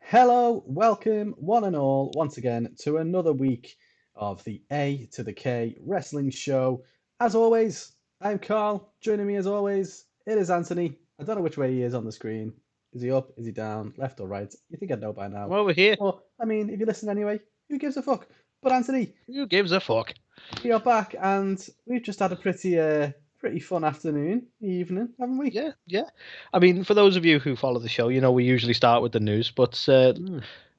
Hello, welcome one and all once again to another week of the A2theK Wrestling Show. As always, I'm Carl. Joining me as always, it is Anthony. I don't know which way he is on the screen. Is he up? Is he down? Left or right? You think I'd know by now. I'm over here. Well, I mean, if you listen anyway, who gives a fuck? But Anthony, Who gives a fuck? we are back and we've just had a pretty fun evening, haven't we? Yeah. I mean, for those of you who follow the show, we usually start with the news, but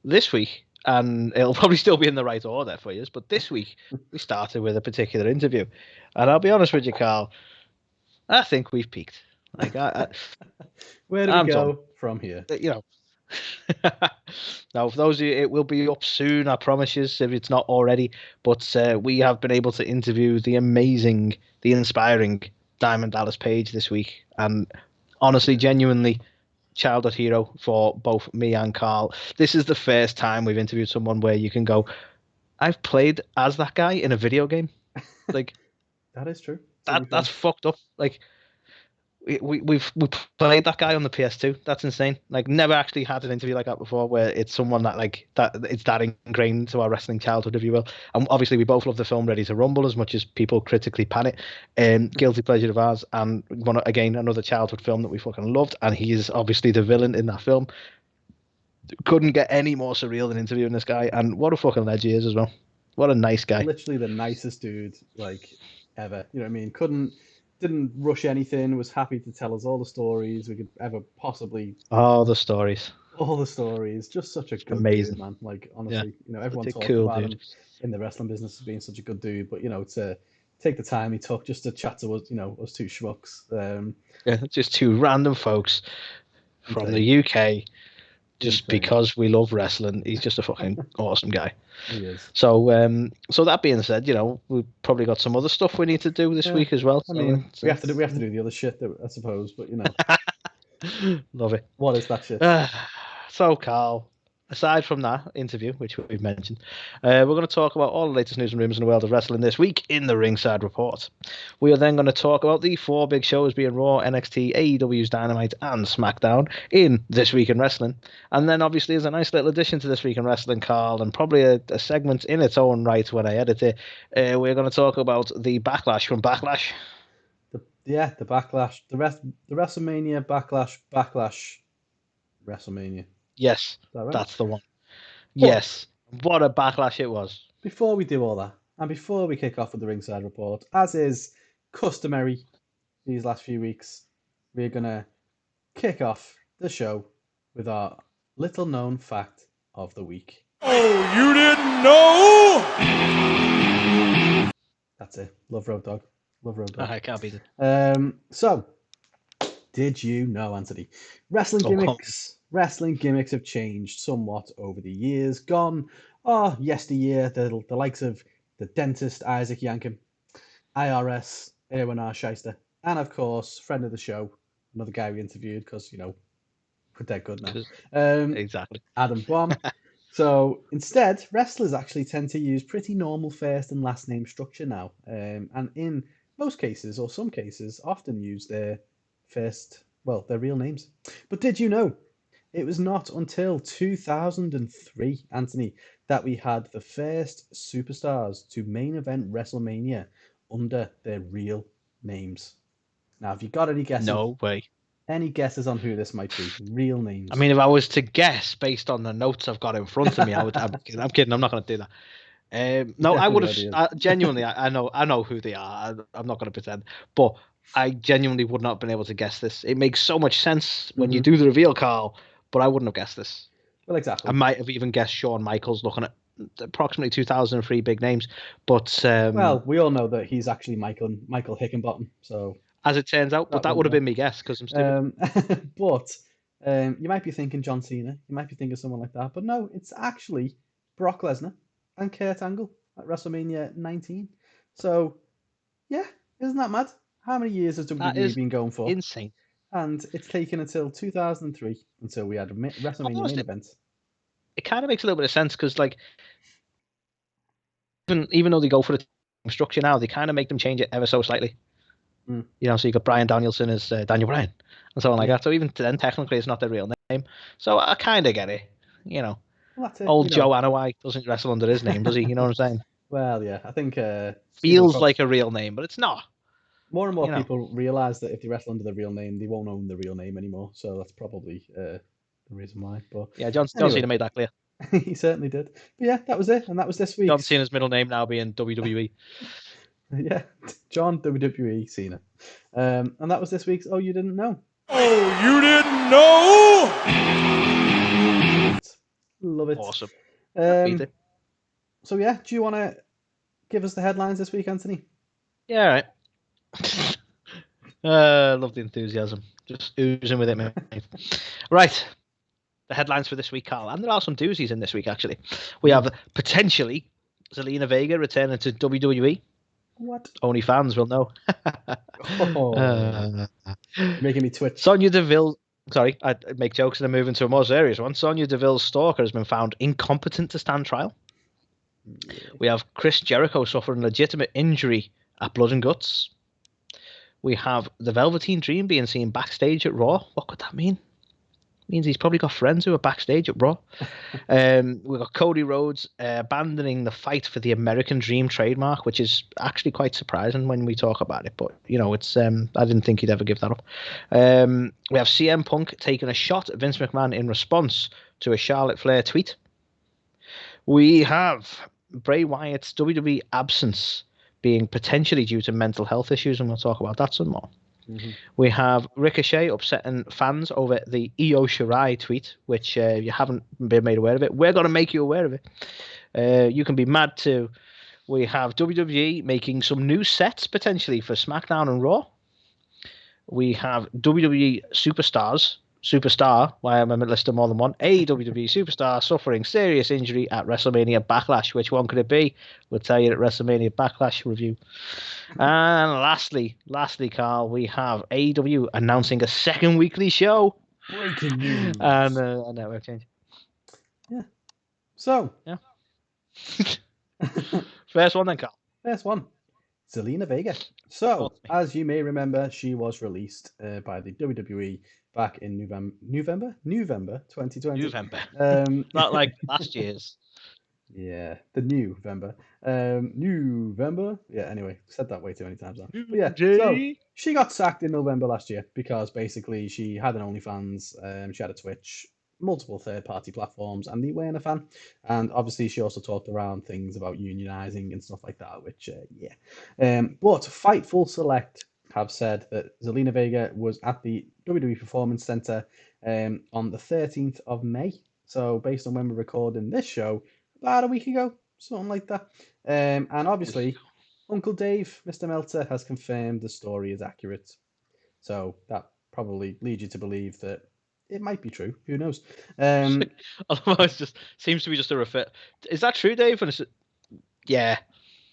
this week, and it'll probably still be in the right order for you, but this week we started with a particular interview, and I'll be honest with you, Carl, I think we've peaked. Like, Where do we go from here? Now, for those of you, it will be up soon, I promise you, if it's not already. But we have been able to interview the amazing, the inspiring Diamond Dallas Page this week. And honestly, genuinely, childhood hero for both me and Carl. This is the first time we've interviewed someone where you can go, I've played as that guy in a video game. Like, that is true. That's fucked up. Like, we've played that guy on the PS2. That's insane. Like, never actually had an interview like that before, where it's someone that it's that ingrained into our wrestling childhood, if you will. And obviously, we both love the film Ready to Rumble as much as people critically pan it. Guilty pleasure of ours, and another childhood film that we fucking loved. And he is obviously the villain in that film. Couldn't get any more surreal than interviewing this guy, and what a fucking legend he is as well. What a nice guy. Literally the nicest dude ever. You know what I mean? Didn't rush anything, was happy to tell us all the stories we could ever possibly. All the stories. Just such a good amazing dude, man. Like, honestly, everyone talks cool about dude. him in the wrestling business as being such a good dude, but to take the time he took just to chat to us, us two schmucks. Just two random folks from the UK. Just because we love wrestling, he's just a fucking awesome guy. He is. So that being said, we've probably got some other stuff we need to do this week as well. I mean, we have to do the other shit, I suppose, but love it. What is that shit? So, Carl, aside from that interview, which we've mentioned, we're going to talk about all the latest news and rumors in the world of wrestling this week in the Ringside Report. We are then going to talk about the 4 big shows being Raw, NXT, AEW's Dynamite, and SmackDown in This Week in Wrestling. And then, obviously, as a nice little addition to This Week in Wrestling, Carl, and probably a segment in its own right when I edit it, we're going to talk about the Backlash from Backlash. The Backlash. The WrestleMania Backlash WrestleMania. Yes, right? That's the one. Yes, what a backlash it was. Before we do all that, and before we kick off with the Ringside Report, as is customary these last few weeks, we're going to kick off the show with our little known fact of the week. Oh, you didn't know? That's it. Love Road Dogg. I can't beat it. So, did you know, Anthony? Wrestling gimmicks have changed somewhat over the years. Gone yesteryear, the likes of the dentist Isaac Yankem, IRS Erwin R. Shyster, and of course, friend of the show, another guy we interviewed because we're dead good now. Exactly. Adam Bomb. So instead, wrestlers actually tend to use pretty normal first and last name structure now, and in most cases, or some cases, often use their real names. But did you know? It was not until 2003, Anthony, that we had the first superstars to main event WrestleMania under their real names. Now, have you got any guesses? No way. Any guesses on who this might be? Real names. I mean, if I was to guess based on the notes I've got in front of me, I'm kidding. I'm not going to do that. No, I would have genuinely. I know who they are. I'm not going to pretend, but I genuinely would not have been able to guess this. It makes so much sense when you do the reveal, Carl, but I wouldn't have guessed this. Well, exactly. I might have even guessed Shawn Michaels, looking at approximately 2003 big names. But well, we all know that he's actually Michael Hickenbottom. So as it turns out, but that would have been my guess because I'm stupid. But you might be thinking John Cena. You might be thinking someone like that. But no, it's actually Brock Lesnar and Kurt Angle at WrestleMania 19. So, yeah, isn't that mad? How many years has WWE been going for? Insane. And it's taken until 2003 until we had a WrestleMania main event. It kind of makes a little bit of sense because, like, even though they go for the structure now, they kind of make them change it ever so slightly. So you got Bryan Danielson as Daniel Bryan and so on like that. So even then, technically, it's not their real name. So I kind of get it. you know, Well, that's it. old Joe Anoa'i doesn't wrestle under his name, does he? You know what I'm saying? Well, yeah, I think Feels like a real name, but it's not. More and more people realize that if they wrestle under the real name, they won't own the real name anymore. So that's probably the reason why. But yeah, John anyway, Cena made that clear. He certainly did. But yeah, that was it, and that was this week. John Cena's middle name now being WWE. Yeah, John WWE Cena. And that was this week's Oh You Didn't Know. Oh, you didn't know? Love it. Awesome. So yeah, do you want to give us the headlines this week, Anthony? Yeah, all right. Love the enthusiasm. Just oozing with it, mate. Right. The headlines for this week, Carl. And there are some doozies in this week, actually. We have potentially Zelina Vega returning to WWE. What? Only fans will know. Making me twitch. Sonjay Deville. Sorry, I make jokes and I'm moving to a more serious one. Sonjay Deville's stalker has been found incompetent to stand trial. Yeah. We have Chris Jericho suffering legitimate injury at Blood and Guts. We have the Velveteen Dream being seen backstage at Raw. What could that mean? Means he's probably got friends who are backstage at Raw. We've got Cody Rhodes abandoning the fight for the American Dream trademark, which is actually quite surprising when we talk about it. But, you know, it's I didn't think he'd ever give that up. We have CM Punk taking a shot at Vince McMahon in response to a Charlotte Flair tweet. We have Bray Wyatt's WWE absence being potentially due to mental health issues, and we'll talk about that some more. Mm-hmm. We have Ricochet upsetting fans over the Io Shirai tweet, which you haven't been made aware of it. We're going to make you aware of it. You can be mad too. We have WWE making some new sets potentially for SmackDown and Raw. We have WWE Superstar, why am I listing more than one? AEW Superstar suffering serious injury at WrestleMania Backlash. Which one could it be? We'll tell you at WrestleMania Backlash review. And lastly, Carl, we have AEW announcing a second weekly show. Breaking news. And a network change. Yeah. So. Yeah. First one then, Carl. First one. Zelina Vega. So, as you may remember, she was released by the WWE back in November 2020. November. Not like last year's. Yeah, the November. November. Yeah, anyway, said that way too many times now. But yeah, so she got sacked in November last year because basically she had an OnlyFans, she had a Twitch, multiple third-party platforms, and they weren't a fan. And obviously she also talked around things about unionizing and stuff like that, which, yeah. But Fightful Select have said that Zelina Vega was at the WWE Performance Center on the 13th of May. So based on when we're recording this show, about a week ago, something like that. And obviously, Uncle Dave, Mr. Meltzer, has confirmed the story is accurate. So that probably leads you to believe that it might be true. Who knows? Otherwise, just seems to be just a refer. Is that true, Dave? And yeah,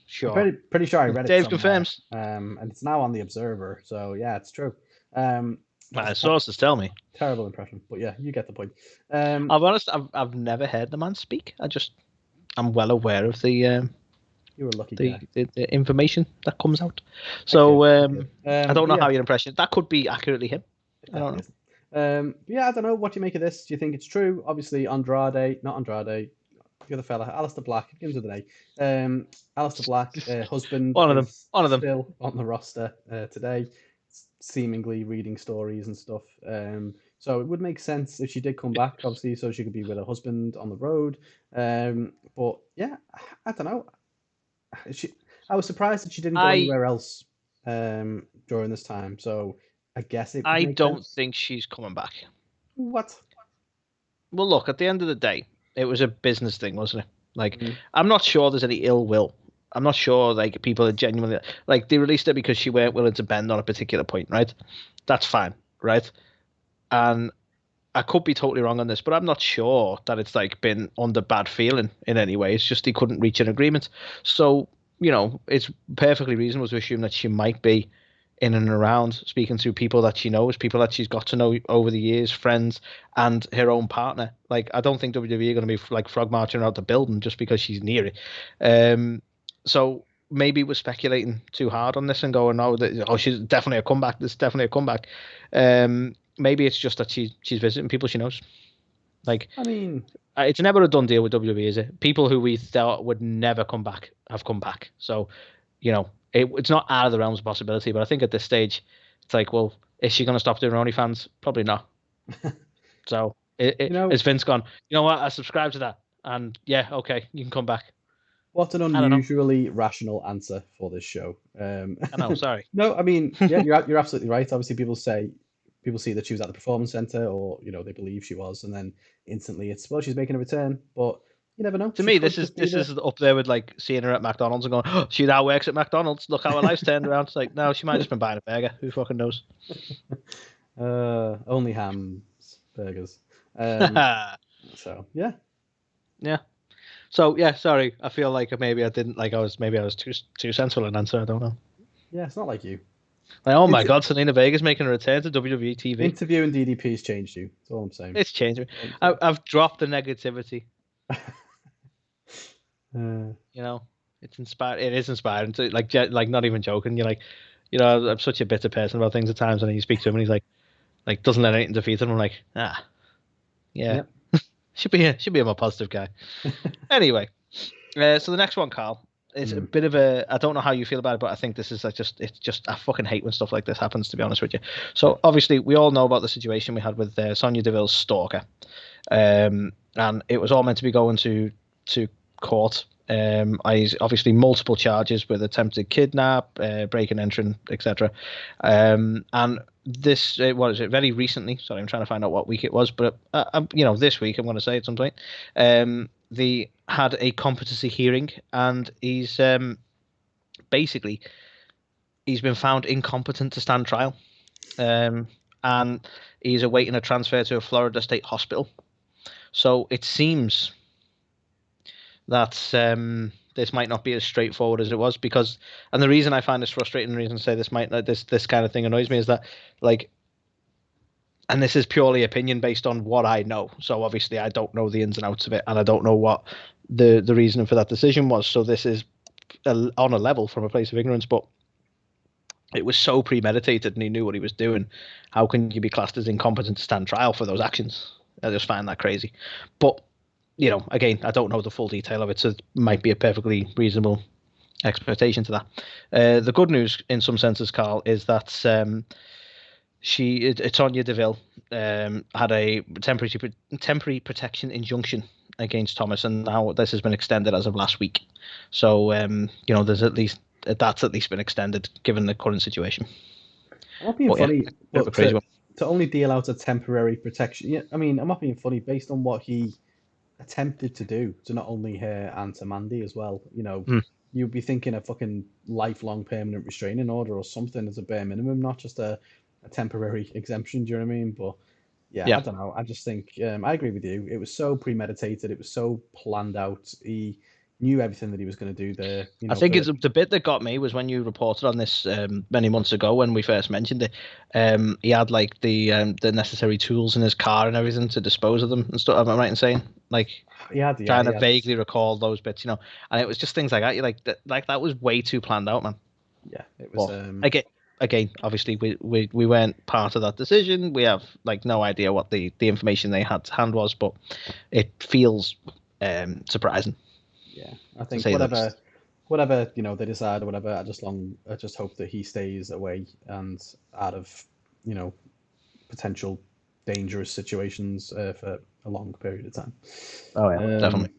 sure. I'm pretty sure I read it. Dave confirms. And it's now on the Observer. So yeah, it's true. My sources tell me. Terrible impression, but yeah, you get the point. I'll be honest, I've never heard the man speak. I'm well aware of the you were lucky the information that comes out. So I don't know how your impression. That could be accurately him. I don't know. Yeah, I don't know. What do you make of this? Do you think it's true? Obviously, not Andrade, the other fella, Aleister Black. It begins with an A. Aleister Black, husband, one of them, still on the roster today, seemingly reading stories and stuff. So it would make sense if she did come back, obviously, so she could be with her husband on the road. But yeah, I don't know. I was surprised that she didn't go anywhere else during this time. So I guess I don't think she's coming back. What? Well, look, at the end of the day, it was a business thing, wasn't it? Like, I'm not sure there's any ill will. I'm not sure, like, people are genuinely... Like, they released her because she weren't willing to bend on a particular point, right? That's fine, right? And I could be totally wrong on this, but I'm not sure that it's, like, been under bad feeling in any way. It's just they couldn't reach an agreement. So, you know, it's perfectly reasonable to assume that she might be in and around, speaking to people that she knows, people that she's got to know over the years, friends, and her own partner. Like, I don't think WWE are going to be, like, frog marching out the building just because she's near it. So maybe we're speculating too hard on this and going, she's definitely a comeback. This is definitely a comeback. Maybe it's just that she's visiting people she knows. Like, I mean, it's never a done deal with WWE, is it? People who we thought would never come back have come back. So, it's not out of the realms of possibility. But I think at this stage, it's like, well, is she going to stop doing OnlyFans? Probably not. So, is Vince gone, you know what? I subscribe to that. And yeah, okay, you can come back. What an I don't know. unusually rational answer for this show. I know, sorry. No, I mean, yeah, you're absolutely right. Obviously, people see that she was at the Performance Center, or they believe she was, and then instantly it's, well, she's making a return, but you never know. To me, this is up there with like seeing her at McDonald's and going, oh, she now works at McDonald's. Look how her life's turned around. It's like, no, she might have just been buying a burger. Who fucking knows? Only Ham's burgers. So yeah. So yeah, sorry. I feel like maybe I didn't like. I was too sensible an answer. I don't know. Yeah, it's not like you. Like, oh my God, Zelina Vega's making a return to WWE TV. Interview and DDP's changed you. That's all I'm saying. It's changed me. I've dropped the negativity. It's inspired. It is inspiring. To, like not even joking. You're like, I'm such a bitter person about things at times, and then you speak to him, and he's like doesn't let anything defeat him. I'm like, yeah. Yep. should be a more positive guy. Anyway, so the next one, Carl, is a bit of a. I don't know how you feel about it, but I think this is it's just I fucking hate when stuff like this happens. To be honest with you, so obviously we all know about the situation we had with Sonjay Deville's stalker, and it was all meant to be going to court. Obviously multiple charges with attempted kidnap, break and entering, etc. And this, what is it? Very recently. Sorry, I'm trying to find out what week it was, but this week I'm going to say at some point. They had a competency hearing, and he's basically he's been found incompetent to stand trial, and he's awaiting a transfer to a Florida State hospital. So it seems that this might not be as straightforward as it was, because, and the reason I find this frustrating, the reason I say this kind of thing annoys me, is that, like, and this is purely opinion based on what I know. So obviously I don't know the ins and outs of it, and I don't know what the reason for that decision was. So this is on a level from a place of ignorance, but it was so premeditated and he knew what he was doing. How can you be classed as incompetent to stand trial for those actions? I just find that crazy. But again, I don't know the full detail of it, so it might be a perfectly reasonable expectation to that. The good news, in some senses, Carl, is that Sonya Deville had a temporary protection injunction against Thomas, and now this has been extended as of last week. So there's that's at least been extended given the current situation. I'm not being funny, but to only deal out a temporary protection. Yeah, I mean, I'm not being funny based on what he attempted to do to not only her and to Mandy as well. You'd be thinking a fucking lifelong permanent restraining order or something as a bare minimum, not just a temporary exemption. Do you know what I mean? But yeah. I don't know. I just think I agree with you. It was so premeditated. It was so planned out. He knew everything that he was going to do there. I think it's the bit that got me was when you reported on this many months ago when we first mentioned it. He had like the necessary tools in his car and everything to dispose of them and stuff. Am I right in saying? Like, trying to vaguely recall those bits, and it was just things like that. You that was way too planned out, man. Yeah, it was. Again, obviously we weren't part of that decision. We have no idea what the information they had to hand was, but it feels surprising. Yeah, I think whatever they decide or whatever. I just hope that he stays away and out of potential dangerous situations for a long period of time. Oh yeah, definitely.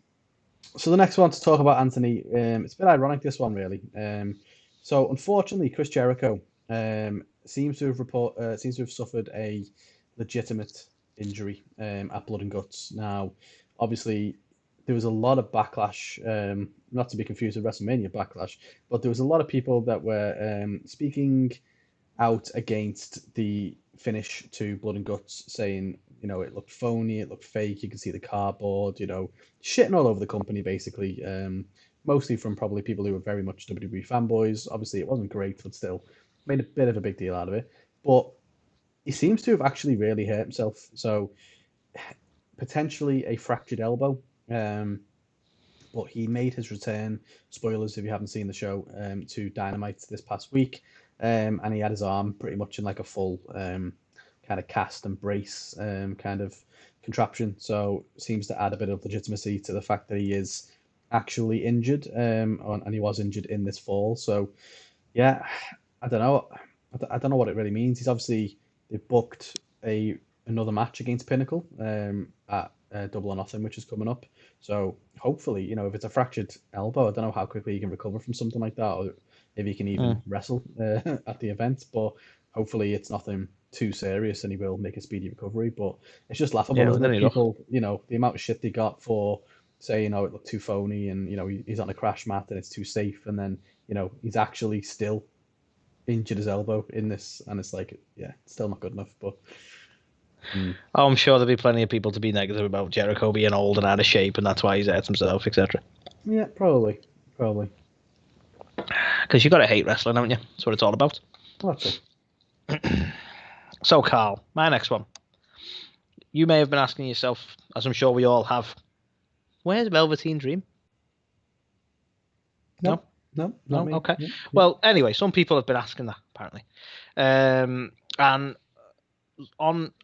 So the next one to talk about, Anthony, it's a bit ironic, this one, really. So unfortunately, Chris Jericho seems to have suffered a legitimate injury at Blood and Guts. Now, obviously, there was a lot of backlash, not to be confused with WrestleMania backlash, but there was a lot of people that were speaking out against the finish to Blood and Guts, saying, it looked phony, it looked fake, you can see the cardboard, shitting all over the company, basically, mostly from probably people who were very much WWE fanboys. Obviously, it wasn't great, but still made a bit of a big deal out of it. But he seems to have actually really hurt himself, so potentially a fractured elbow. But he made his return, spoilers if you haven't seen the show, to Dynamite this past week, and he had his arm pretty much in like a full kind of cast and brace kind of contraption. So seems to add a bit of legitimacy to the fact that he is actually injured, and he was injured in this fall. So yeah, I don't know. I don't know what it really means. They booked another match against Pinnacle at Double or Nothing, which is coming up. So hopefully, if it's a fractured elbow, I don't know how quickly he can recover from something like that, or if he can even wrestle at the event. But hopefully, it's nothing too serious, and he will make a speedy recovery. But it's just laughable, isn't it? People, the amount of shit they got for saying, "Oh, it looked too phony," and he's on a crash mat and it's too safe, and then he's actually still injured his elbow in this, and it's like, yeah, it's still not good enough. But I'm sure there'll be plenty of people to be negative about Jericho being old and out of shape, and that's why he's hurt himself, etc. Yeah, probably. Because you got to hate wrestling, haven't you? That's what it's all about. That's it. So, Carl, my next one. You may have been asking yourself, as I'm sure we all have, where's Velveteen Dream? No. Okay. No. Well, anyway, some people have been asking that, apparently. And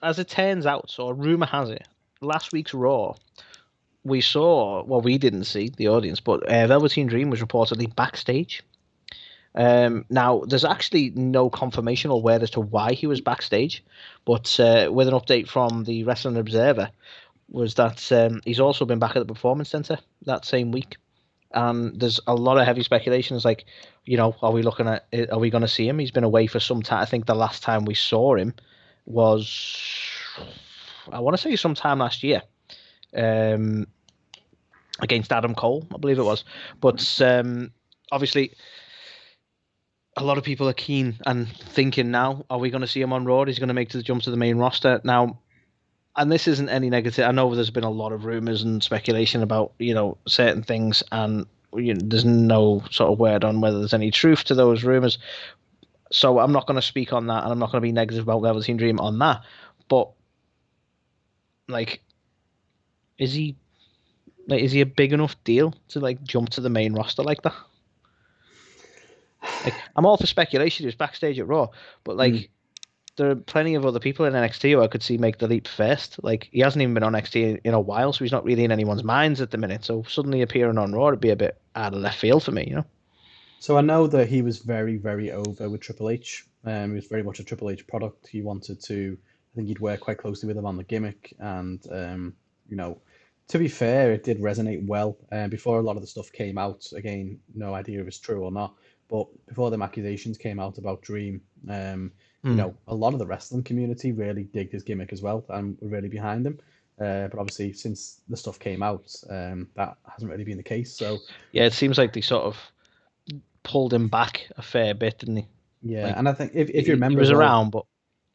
as it turns out, so a rumor has it, last week's Raw, we saw, well, we didn't see, the audience, but Velveteen Dream was reportedly backstage. Now, there's actually no confirmation or word as to why he was backstage, but with an update from the Wrestling Observer, was that he's also been back at the Performance Center that same week. And there's a lot of heavy speculation. It's like, are we going to see him? He's been away for some time. I think the last time we saw him was, I want to say sometime last year, against Adam Cole, I believe it was. But obviously, a lot of people are keen and thinking now, are we going to see him on Raw? He's going to make the jump to the main roster now. And this isn't any negative. I know there's been a lot of rumors and speculation about, certain things, and there's no sort of word on whether there's any truth to those rumors. So I'm not going to speak on that, and I'm not going to be negative about Velveteen Dream on that. But is he a big enough deal to jump to the main roster like that? I'm all for speculation. He was backstage at Raw, but there are plenty of other people in NXT who I could see make the leap first. He hasn't even been on NXT in a while, so he's not really in anyone's minds at the minute. So suddenly appearing on Raw would be a bit out of left field for me, So I know that he was very, very over with Triple H. He was very much a Triple H product. He wanted to, I think he'd work quite closely with him on the gimmick. And, to be fair, it did resonate well. Before a lot of the stuff came out, again, no idea if it's true or not, but before the accusations came out about Dream, a lot of the wrestling community really digged his gimmick as well and were really behind him. But obviously, since the stuff came out, that hasn't really been the case. So yeah, it seems like they sort of pulled him back a fair bit, didn't he? Yeah, and I think if you remember, he was around, but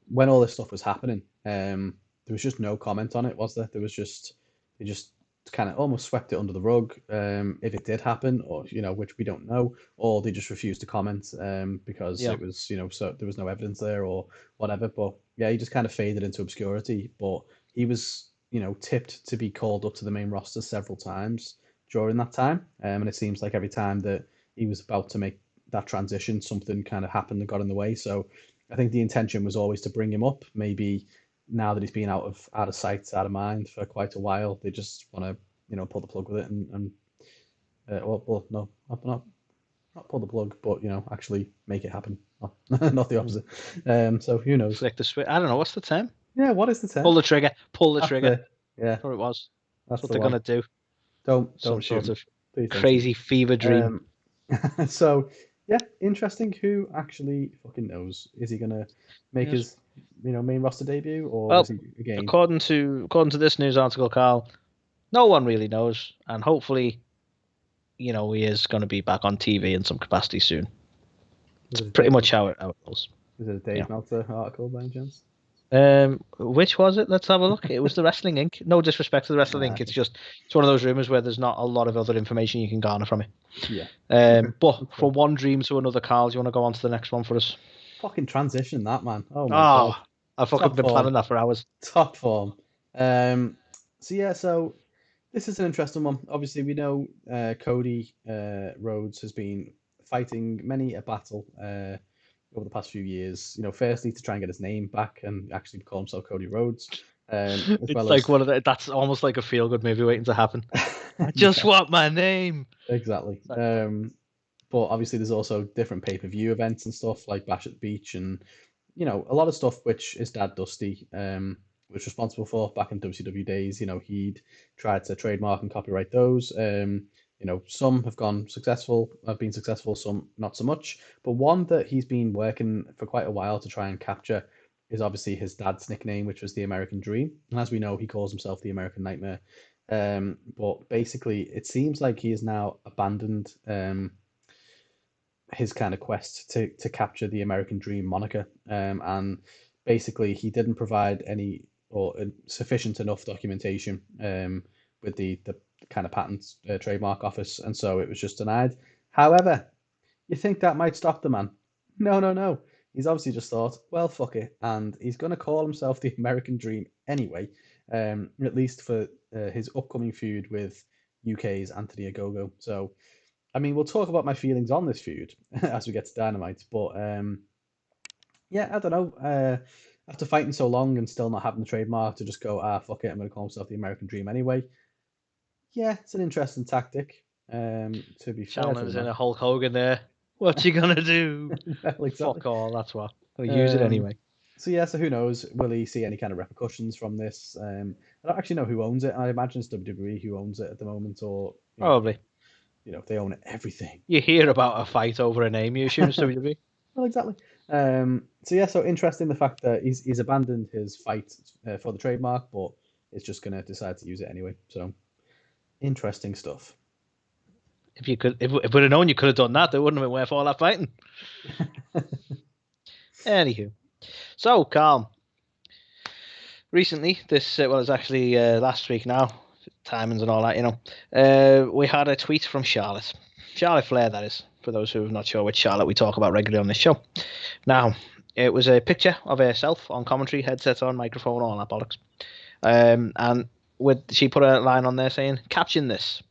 when all this stuff was happening, there was just no comment on it, was there? They just kind of almost swept it under the rug, if it did happen, or which we don't know, or they just refused to comment because it was so there was no evidence there or whatever. But yeah, he just kind of faded into obscurity. But he was tipped to be called up to the main roster several times during that time, and it seems like every time that he was about to make that transition, something kind of happened and got in the way. So I think the intention was always to bring him up. Maybe now that he's been out of sight, out of mind for quite a while, they just want to pull the plug with it and no, not pull the plug, but actually make it happen. Not the opposite. So who knows? Flick the switch. I don't know, what's the term? Yeah, what is the term? Pull the trigger. That's trigger. Yeah, That's what it was. That's what they're gonna do. Don't some shoot sort me. of crazy fever dream. So yeah, interesting. Who actually fucking knows? Is he gonna make his main roster debut, or is he again? According to this news article, Carl, no one really knows, and hopefully, he is going to be back on TV in some capacity soon. It's pretty much how it goes. Is it a Dave Meltzer article by any chance? Which was it? Let's have a look. It was the Wrestling Inc. No disrespect to the Wrestling Inc. It's one of those rumors where there's not a lot of other information you can garner from it. Yeah. But from one dream to another, Carl, do you want to go on to the next one for us? Fucking transition, that man. Oh my god. I've fucking been planning that for hours. Top form. So this is an interesting one. Obviously, we know Cody Rhodes has been fighting many a battle over the past few years. Firstly to try and get his name back and actually call himself Cody Rhodes, As It's well like as one of that's almost like a feel-good movie waiting to happen. I just yeah, want my name. exactly. But obviously there's also different pay-per-view events and stuff like Bash at the Beach and a lot of stuff which his dad Dusty was responsible for back in WCW days. He'd tried to trademark and copyright those. Some have been successful, some not so much. But one that he's been working for quite a while to try and capture is obviously his dad's nickname, which was the American Dream. And as we know, he calls himself the American Nightmare. But basically, it seems like he has now abandoned his kind of quest to capture the American Dream moniker. And basically, he didn't provide any or sufficient enough documentation with the kind of patent trademark office, and so it was just denied. However, you think that might stop the man? No, no, no. He's obviously just thought, well, fuck it, and he's going to call himself the American Dream anyway, at least for his upcoming feud with UK's Anthony Ogogo. So I mean, we'll talk about my feelings on this feud as we get to Dynamite, but yeah, I don't know. After fighting so long and still not having the trademark to just go, fuck it, I'm going to call myself the American Dream anyway. Yeah, it's an interesting tactic. To be fair to Challenger's the in man. a Hulk Hogan there. What you gonna do? Well, exactly. Fuck all. That's what. We'll use it anyway. So yeah, so who knows? Will he see any kind of repercussions from this? I don't actually know who owns it. I imagine it's WWE who owns it at the moment, or Probably. They own everything. You hear about a fight over a name, you assume it's WWE. Well, exactly. So yeah, so interesting the fact that he's abandoned his fight for the trademark, but it's just gonna decide to use it anyway. So interesting stuff. If we'd have known you could have done that, it wouldn't have been worth all that fighting. Anywho, so Carl. Recently, it's actually last week now, timings and all that, we had a tweet from Charlotte Flair, that is, for those who are not sure which Charlotte we talk about regularly on this show. Now, it was a picture of herself on commentary, headset on, microphone, all that bollocks. And she put a line on there saying, caption this.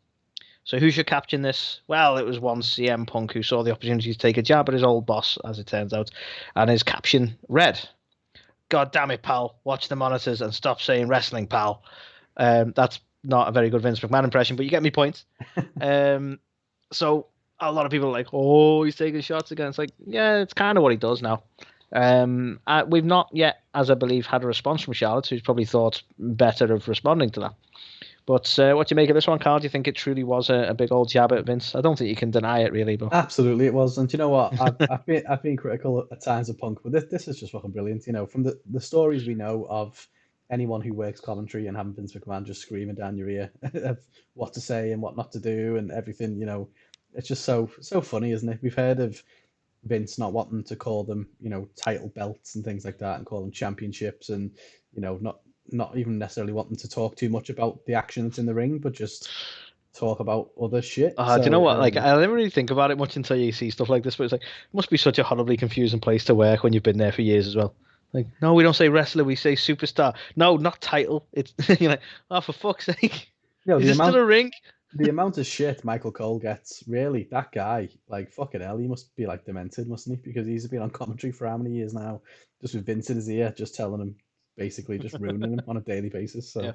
So who should caption this? Well, it was one CM Punk who saw the opportunity to take a jab at his old boss, as it turns out, and his caption read, God damn it, pal, watch the monitors and stop saying wrestling, pal. That's not a very good Vince McMahon impression, but you get me point. So a lot of people are like, oh, he's taking shots again. It's like, yeah, it's kind of what he does now. We've not yet, as I believe, had a response from Charlotte, who's probably thought better of responding to that. But what do you make of this one, Carl? Do you think it truly was a big old jab at Vince? I don't think you can deny it, really. But Absolutely, it was. And you know what? I've been critical at times of Punk, but this is just fucking brilliant. From the stories we know of anyone who works commentary and having Vince McMahon just screaming down your ear of what to say and what not to do and everything. It's just so funny, isn't it? We've heard of Vince not wanting to call them, title belts and things like that, and call them championships, and not even necessarily wanting to talk too much about the action that's in the ring, but just talk about other shit. do you know what? Like, I never really think about it much until you see stuff like this. But it's like, it must be such a horribly confusing place to work when you've been there for years as well. Like, no, we don't say wrestler, we say superstar. No, not title. It's you're like, oh, for fuck's sake, is it still a ring? The amount of shit Michael Cole gets, really, that guy, like, fucking hell, he must be like demented, mustn't he? Because he's been on commentary for how many years now, just with Vince in his ear, just telling him, basically, just ruining him on a daily basis. So.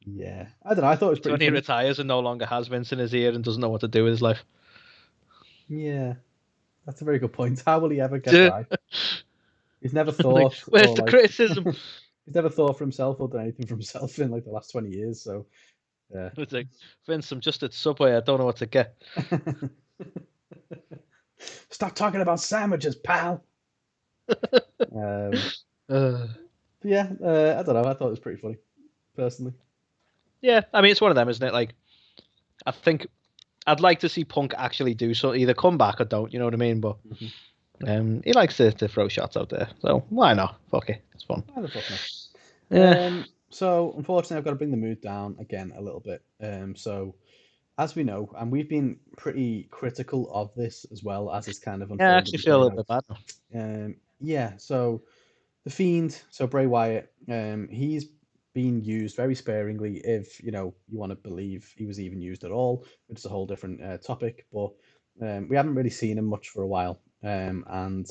Yeah, I don't know. I thought it was pretty. When he retires and no longer has Vince in his ear and doesn't know what to do with his life. Yeah, that's a very good point. How will he ever get by? He's never thought. Where's the criticism? He's never thought for himself or done anything for himself in like the last 20 years. So, yeah. It's like, Vince, I'm just at Subway. I don't know what to get. Stop talking about sandwiches, pal. Yeah, I don't know. I thought it was pretty funny, personally. Yeah, I mean, it's one of them, isn't it? Like, I think I'd like to see Punk actually do so, either come back or don't. You know what I mean? But he likes to throw shots out there, so why not? Fuck it, it's fun. Why the fuck not? Yeah. So unfortunately, I've got to bring the mood down again a little bit. So as we know, and we've been pretty critical of this as well as it's kind of unfolded. Yeah, I actually feel a little bit bad now. Yeah. So the Fiend, so Bray Wyatt, he's been used very sparingly, if you want to believe he was even used at all, which is a whole different topic. But we haven't really seen him much for a while, and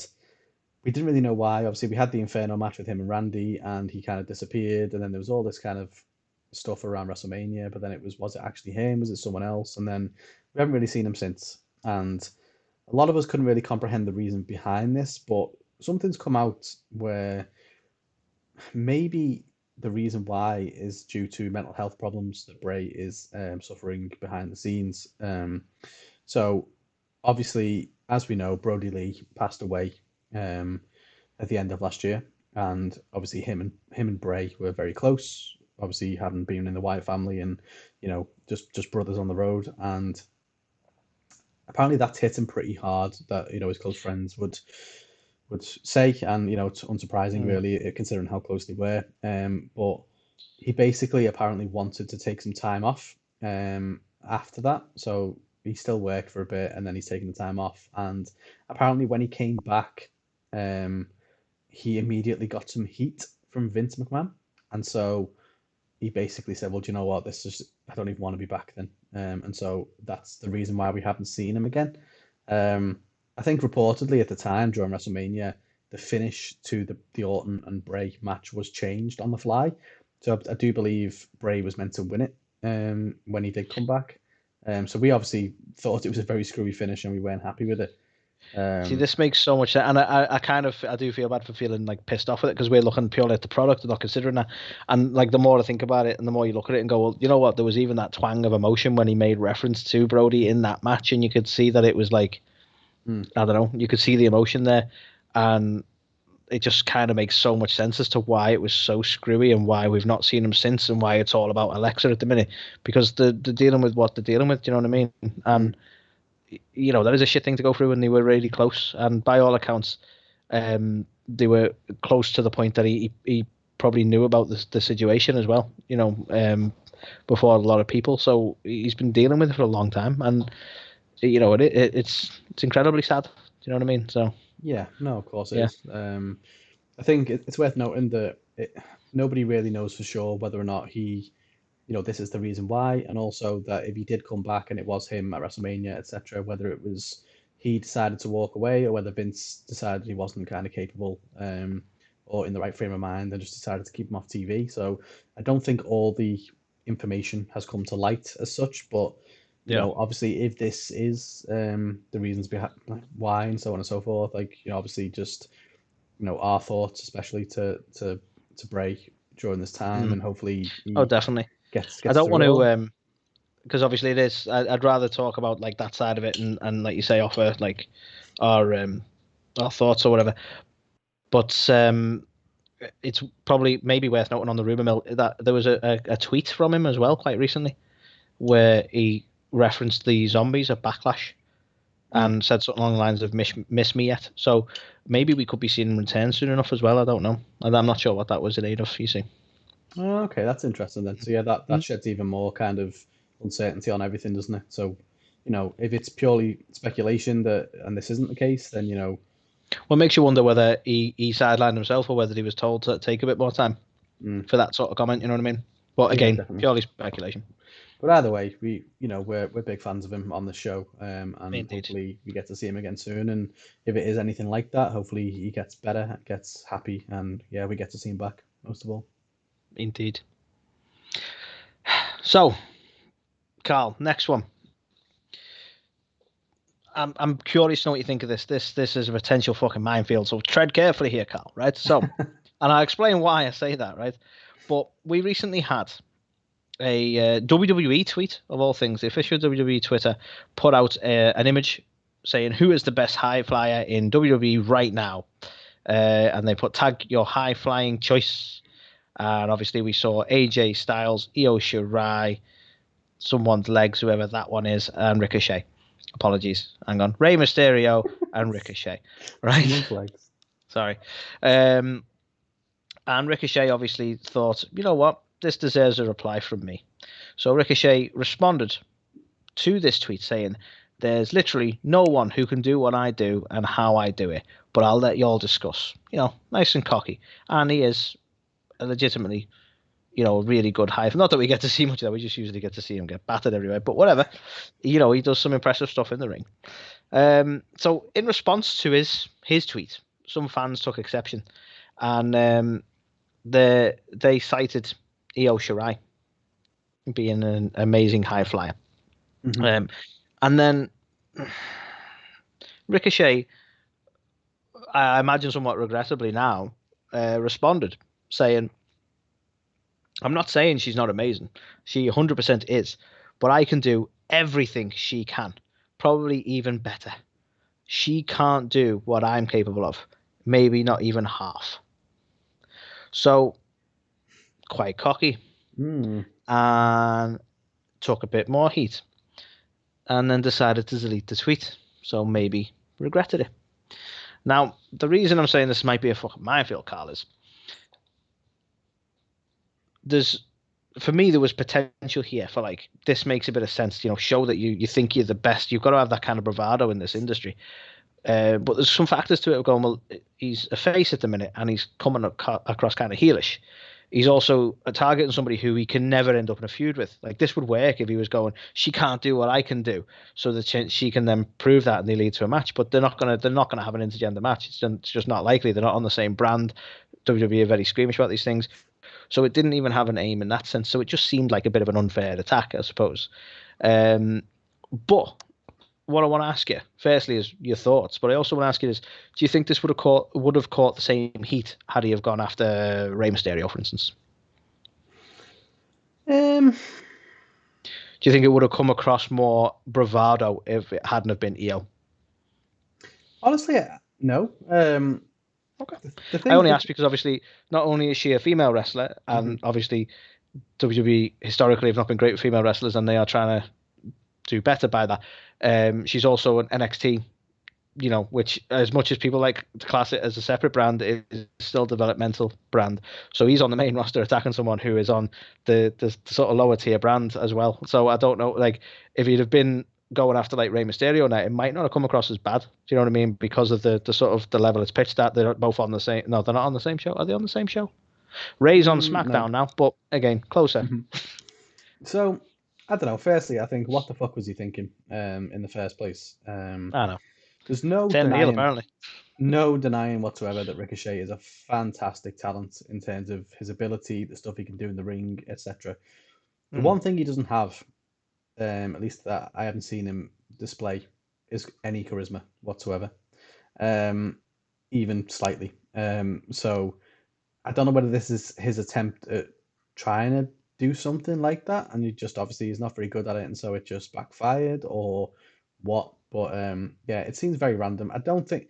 we didn't really know why. Obviously, we had the Inferno match with him and Randy, and he kind of disappeared. And then there was all this kind of stuff around WrestleMania, but then was it actually him? Was it someone else? And then we haven't really seen him since. And a lot of us couldn't really comprehend the reason behind this, but something's come out where maybe the reason why is due to mental health problems that Bray is suffering behind the scenes. So obviously, as we know, Brody Lee passed away at the end of last year, and obviously him and Bray were very close. Obviously, having been in the Wyatt family, and just brothers on the road, and apparently that's hit him pretty hard. That his close friends would say, and it's unsurprising really, considering how close they were. But he basically apparently wanted to take some time off after that, so he still worked for a bit, and then he's taking the time off. And apparently, when he came back, he immediately got some heat from Vince McMahon, and so he basically said, "Well, do you know what? I don't even want to be back then." And so that's the reason why we haven't seen him again. I think reportedly at the time during WrestleMania, the finish to the Orton and Bray match was changed on the fly. So I do believe Bray was meant to win it when he did come back. So we obviously thought it was a very screwy finish, and we weren't happy with it. See, this makes so much sense, and I do feel bad for feeling like pissed off with it, because we're looking purely at the product and not considering that. And like the more I think about it, and the more you look at it and go, well, you know what? There was even that twang of emotion when he made reference to Brody in that match, and you could see that it was like, I don't know, you could see the emotion there, and it just kind of makes so much sense as to why it was so screwy and why we've not seen him since, and why it's all about Alexa at the minute, because they're dealing with what they're dealing with. Do you know what I mean? And that is a shit thing to go through, and they were really close. And by all accounts, they were close to the point that he probably knew about the situation as well, before a lot of people. So he's been dealing with it for a long time, and it's incredibly sad. Do you know what I mean? So yeah, no, of course it is. I think it's worth noting that nobody really knows for sure whether or not this is the reason why, and also that if he did come back and it was him at WrestleMania, etc., whether it was he decided to walk away, or whether Vince decided he wasn't kind of capable or in the right frame of mind and just decided to keep him off TV. So I don't think all the information has come to light as such, but obviously if this is the reasons behind why and so on and so forth, obviously just our thoughts, especially to Bray during this time, and hopefully definitely. I don't want to, because obviously it is. I'd rather talk about like that side of it, and like you say, offer like our thoughts or whatever. But it's probably maybe worth noting on the rumor mill that there was a tweet from him as well quite recently, where he referenced the zombies at Backlash, and said something along the lines of "miss me yet." So maybe we could be seeing him return soon enough as well. I don't know, and I'm not sure what that was in aid of. You see. Oh, okay, that's interesting then. So yeah, that sheds even more kind of uncertainty on everything, doesn't it? So, if it's purely speculation and this isn't the case, then well, it makes you wonder whether he sidelined himself, or whether he was told to take a bit more time for that sort of comment. You know what I mean? But again, purely speculation. But either way, we're big fans of him on the show, and hopefully we get to see him again soon. And if it is anything like that, hopefully he gets better, gets happy, and yeah, we get to see him back most of all. Indeed. So, Carl, next one. I'm curious to know what you think of this. This is a potential fucking minefield, so tread carefully here, Carl. Right? So, and I'll explain why I say that. Right? But we recently had a WWE tweet, of all things. The official WWE Twitter put out an image saying who is the best high flyer in WWE right now, and they put tag your high flying choice. And obviously we saw AJ Styles, Io Shirai, someone's legs, whoever that one is, and Ricochet. Apologies. Hang on. Rey Mysterio and Ricochet. Right? Someone's legs. Sorry. And Ricochet obviously thought, you know what? This deserves a reply from me. So Ricochet responded to this tweet saying, there's literally no one who can do what I do and how I do it, but I'll let y'all discuss. Nice and cocky. And he is legitimately, a really good high. Not that we get to see much of that, we just usually get to see him get battered everywhere, but whatever. He does some impressive stuff in the ring. So in response to his tweet, some fans took exception, and they cited Io Shirai being an amazing high flyer. Mm-hmm. And then Ricochet, I imagine somewhat regrettably now, responded saying, I'm not saying she's not amazing. She 100% is. But I can do everything she can, probably even better. She can't do what I'm capable of, maybe not even half. So, quite cocky, and took a bit more heat, and then decided to delete the tweet. So maybe regretted it. Now, the reason I'm saying this might be a fucking minefield, Carl, is for me, there was potential here for, like, this makes a bit of sense, show that you think you're the best. You've got to have that kind of bravado in this industry. But there's some factors to it going, well, he's a face at the minute and he's coming across kind of heelish. He's also targeting somebody who he can never end up in a feud with. Like, this would work if he was going, she can't do what I can do, so that she can then prove that and they lead to a match. But they're not gonna have an intergender match. It's just not likely. They're not on the same brand. WWE are very squeamish about these things. So it didn't even have an aim in that sense. So it just seemed like a bit of an unfair attack, I suppose. But what I want to ask you, firstly, is your thoughts. But I also want to ask you is, do you think this would have caught the same heat had he have gone after Rey Mysterio, for instance? Do you think it would have come across more bravado if it hadn't have been Io? Honestly, no. Okay. I only ask because obviously not only is she a female wrestler, and obviously WWE historically have not been great with female wrestlers, and they are trying to do better by that. She's also an NXT, which, as much as people like to class it as a separate brand, is still a developmental brand. So he's on the main roster attacking someone who is on the sort of lower tier brand as well. So I don't know, like, if he'd have been going after like Rey Mysterio now, it might not have come across as bad. Do you know what I mean? Because of the sort of the level it's pitched at. They're both on the same. No, they're not on the same show. Are they on the same show? Ray's on SmackDown now, but again, closer. So I don't know. Firstly, I think, what the fuck was he thinking in the first place? I don't know. There's no apparently. No denying whatsoever that Ricochet is a fantastic talent in terms of his ability, the stuff he can do in the ring, etc. The one thing he doesn't have, at least that I haven't seen him display, is any charisma whatsoever, even slightly. So I don't know whether this is his attempt at trying to do something like that, and he just obviously is not very good at it, and so it just backfired, or what. But yeah, it seems very random. I don't think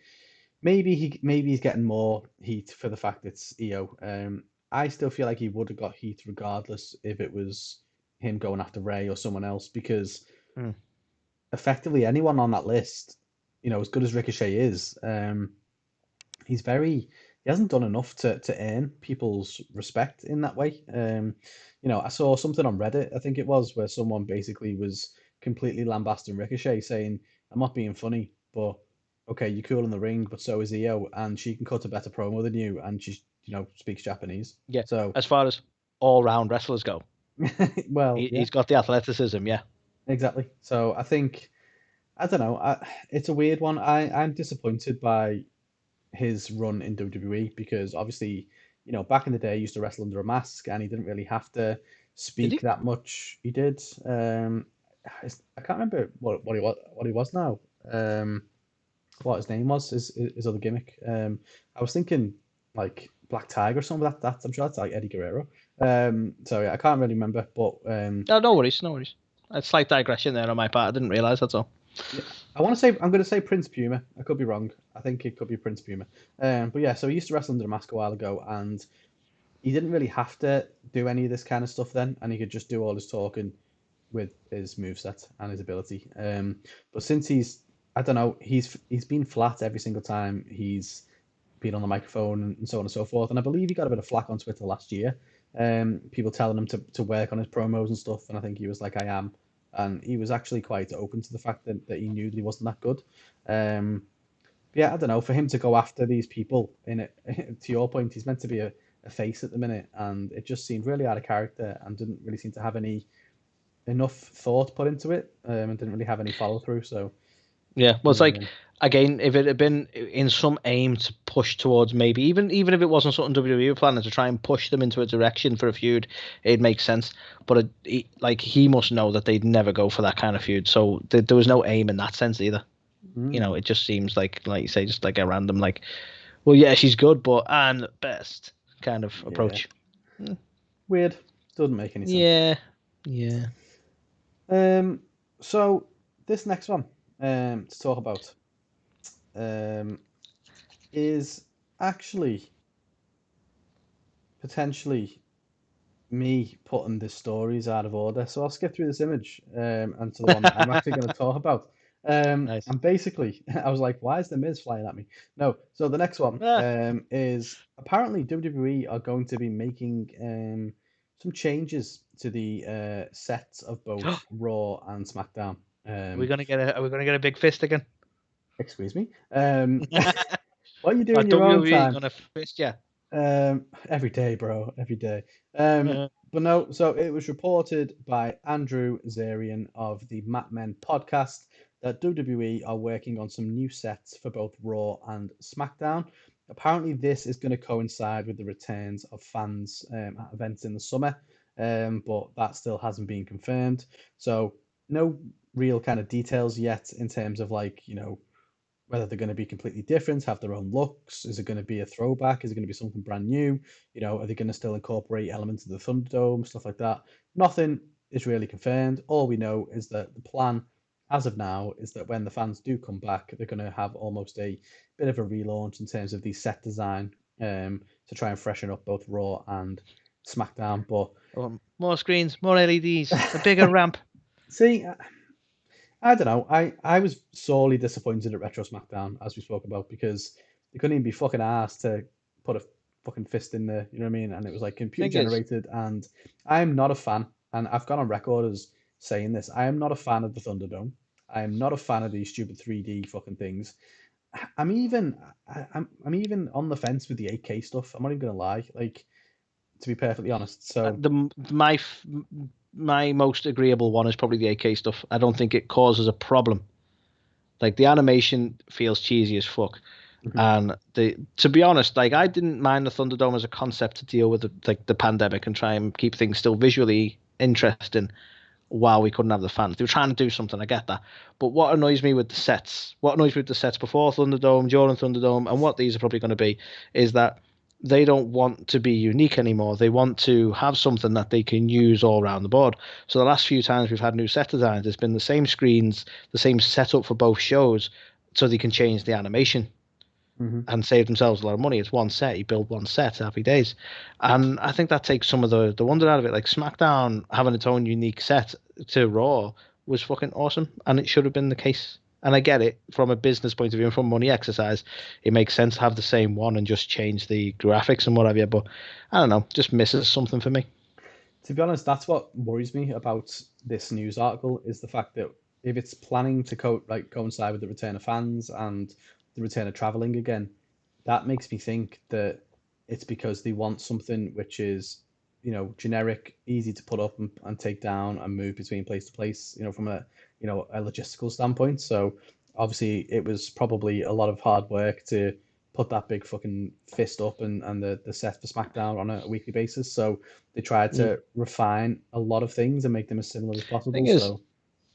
maybe he's getting more heat for the fact it's Io. I still feel like he would have got heat regardless if it was him going after Ray or someone else, because effectively anyone on that list, as good as Ricochet is, he hasn't done enough to earn people's respect in that way. I saw something on Reddit, I think it was, where someone basically was completely lambasting Ricochet, saying, I'm not being funny, but okay, you're cool in the ring, but so is Io, and she can cut a better promo than you, and she, speaks Japanese. Yeah. So as far as all-round wrestlers go, well, he's got the athleticism. Yeah. Exactly. So I think, I don't know. It's a weird one. I'm disappointed by his run in WWE, because obviously, back in the day, he used to wrestle under a mask and he didn't really have to speak that much. He did. I can't remember what he was now. What his name was, his other gimmick. I was thinking like Black Tiger or something. That I'm sure that's like Eddie Guerrero. So yeah, I can't really remember, but no worries. A slight digression there on my part. I didn't realize, that's all. Yeah, I'm going to say Prince Puma. I could be wrong. I think it could be Prince Puma. But yeah, so he used to wrestle under a mask a while ago, and he didn't really have to do any of this kind of stuff then, and he could just do all his talking with his moveset and his ability. But since I don't know, he's been flat every single time he's been on the microphone and so on and so forth. And I believe he got a bit of flack on Twitter last year. People telling him to work on his promos and stuff, and I think he was like, I am. And he was actually quite open to the fact that he knew that he wasn't that good. Yeah, I don't know, for him to go after these people, in it, to your point, he's meant to be a face at the minute, and it just seemed really out of character and didn't really seem to have enough thought put into it, and didn't really have any follow through. So Yeah, well, it's like, Um, again, if it had been in some aim to push towards maybe, even if it wasn't something WWE were planning to try and push them into a direction for a feud, it makes sense. But he must know that they'd never go for that kind of feud. So there was no aim in that sense either. It just seems like you say, just like a random, like, well, yeah, she's good, but I'm the best kind of approach. Weird. Doesn't make any sense. Yeah. So this next one to talk about is actually potentially me putting the stories out of order. So I'll skip through this image and to the one that I'm actually going to talk about. Nice. And basically, I was like, why is the Miz flying at me? No. So the next one is apparently WWE are going to be making some changes to the sets of both Raw and SmackDown. Are we gonna get a big fist again? Excuse me. What you do Are in your own WWE time? gonna fist you? Every day, bro. Every day. But no, so it was reported by Andrew Zarian of the Mat Men podcast that WWE are working on some new sets for both Raw and SmackDown. Apparently, this is going to coincide with the returns of fans at events in the summer, but that still hasn't been confirmed. So, no real kind of details yet in terms of whether they're going to be completely different, have their own looks. Is it going to be a throwback? Is it going to be something brand new? Are they going to still incorporate elements of the Thunderdome, stuff like that? Nothing is really confirmed. All we know is that the plan, as of now, is that when the fans do come back, they're going to have almost a bit of a relaunch in terms of the set design to try and freshen up both Raw and SmackDown. But more screens, more LEDs, a bigger ramp. See, I don't know. I was sorely disappointed at Retro SmackDown, as we spoke about, because they couldn't even be fucking asked to put a fucking fist in there. You know what I mean? And it was like computer generated. And I am not a fan. And I've gone on record as saying this. I am not a fan of the Thunderdome. I am not a fan of these stupid 3D fucking things. I'm even on the fence with the 8K stuff. I'm not even gonna lie. Like, to be perfectly honest. So my most agreeable one is probably the 8K stuff. I don't think it causes a problem. Like, the animation feels cheesy as fuck. And to be honest, like, I didn't mind the Thunderdome as a concept to deal with the pandemic and try and keep things still visually interesting while we couldn't have the fans. They were trying to do something, I get that. But what annoys me with the sets before Thunderdome, during Thunderdome, and what these are probably going to be, is that they don't want to be unique anymore. They want to have something that they can use all around the board. So the last few times we've had new set designs, it's been the same screens, the same setup for both shows, so they can change the animation and save themselves a lot of money. It's one set, you build one set, happy days. And I think that takes some of the wonder out of it. Like, SmackDown having its own unique set to Raw was fucking awesome, and it should have been the case. And I get it from a business point of view and from money exercise, it makes sense to have the same one and just change the graphics and whatever. But I don't know, just misses something for me. To be honest, that's what worries me about this news article, is the fact that if it's planning to coincide with the return of fans and the return of traveling again, that makes me think that it's because they want something which is, generic, easy to put up and take down and move between place to place, from a logistical standpoint. So obviously it was probably a lot of hard work to put that big fucking fist up and the set for SmackDown on a weekly basis. So they tried to refine a lot of things and make them as similar as possible. Thing is,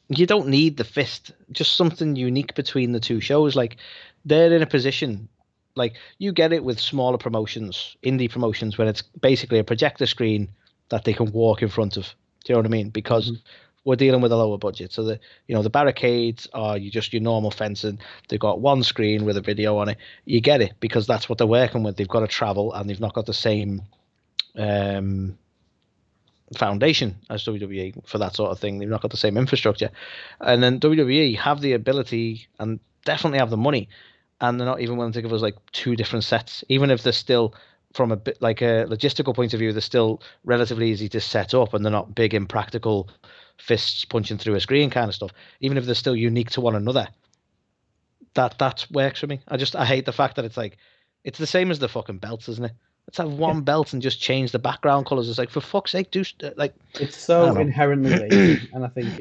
you don't need the fist, just something unique between the two shows. Like, they're in a position, like, you get it with smaller promotions, indie promotions, when it's basically a projector screen that they can walk in front of. Do you know what I mean? Because we're dealing with a lower budget. So the barricades are just your normal fencing. They've got one screen with a video on it. You get it because that's what they're working with. They've got to travel and they've not got the same foundation as WWE for that sort of thing. They've not got the same infrastructure. And then WWE have the ability and definitely have the money, and they're not even willing to give us like two different sets, even if they're still, from a bit like a logistical point of view, they're still relatively easy to set up and they're not big impractical fists punching through a screen kind of stuff. Even if they're still unique to one another, that works for me. I hate the fact that it's the same as the fucking belts, isn't it? Let's have one belt and just change the background colors. It's like, for fuck's sake, it's so inherently lazy, and I think